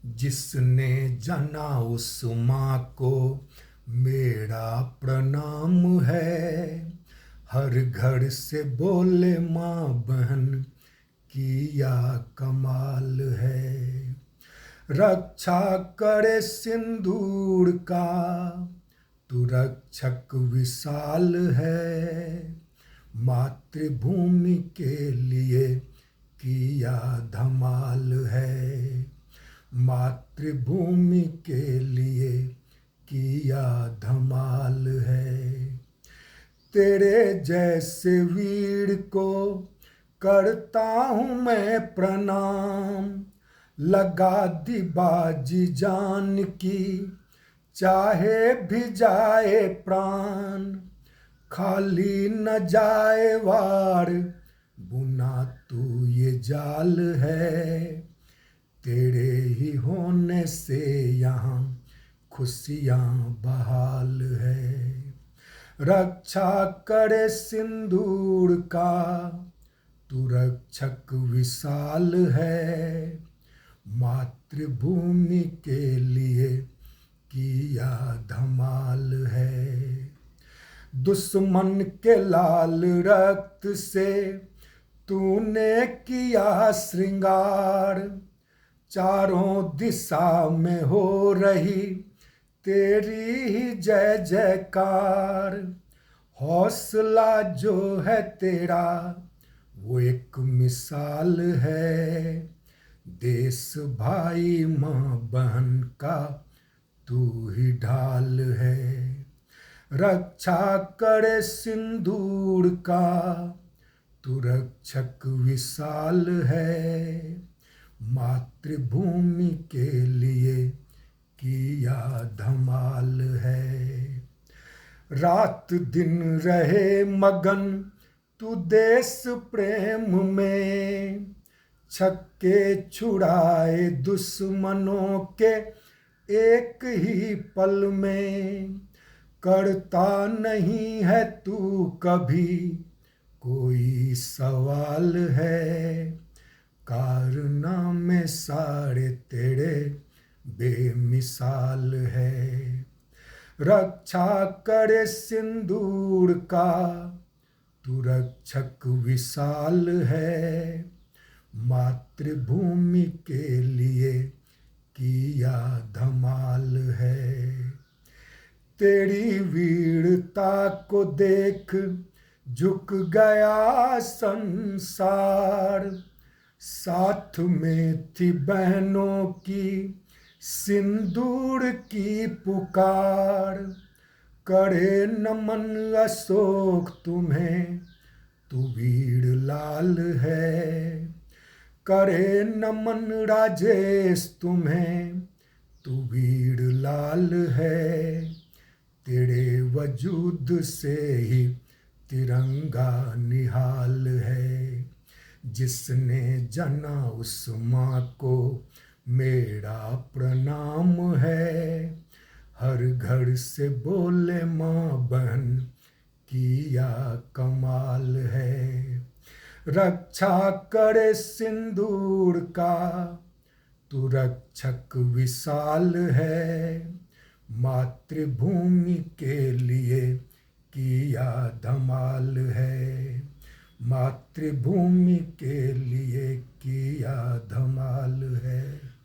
जिसने जना उस माँ को मेरा प्रणाम है। हर घर से बोले माँ बहन किया कमाल है। रक्षा करे सिंदूर का तू रक्षक विशाल है। मातृभूमि के लिए किया धमाल है। मातृभूमि के लिए किया धमाल है। तेरे जैसे वीर को करता हूँ मैं प्रणाम। लगा दी बाजी जान की चाहे भी जाए प्राण। खाली न जाए वार बुना तू ये जाल है। तेरे ही होने से यहाँ खुशियाँ बहाल है। रक्षा करे सिंदूर का तू रक्षक विशाल है। मातृभूमि के लिए किया धमाल है। दुश्मन के लाल रक्त से तूने किया श्रृंगार। चारों दिशा में हो रही तेरी ही जय जयकार। हौसला जो है तेरा वो एक मिसाल है। देश भाई माँ बहन का तू ही ढाल है। रक्षा करे सिंदूर का तू रक्षक विशाल है। मातृभूमि के लिए किया धमाल है। रात दिन रहे मगन तू देश प्रेम में। छक्के छुड़ाए दुश्मनों के एक ही पल में। करता नहीं है तू कभी कोई सवाल है। कारनामे सारे तेरे बेमिसाल है। रक्षा करे सिंदूर का तू रक्षक विशाल है। मातृभूमि के लिए किया धमाल है। तेरी वीरता को देख झुक गया संसार। साथ में थी बहनों की सिंदूर की पुकार। करे नमन अशोक तुम्हें तू वीर लाल है। करे नमन राजेश तुम्हें तू वीर लाल है। तेरे वजूद से ही तिरंगा निहाल है। जिसने जना उस माँ को मेरा प्रणाम है। हर घर से बोले माँ बहन किया कमाल है। रक्षा करे सिंदूर का तू रक्षक विशाल है। मातृभूमि के लिए किया धमाल है। मातृभूमि के लिए किया धमाल है।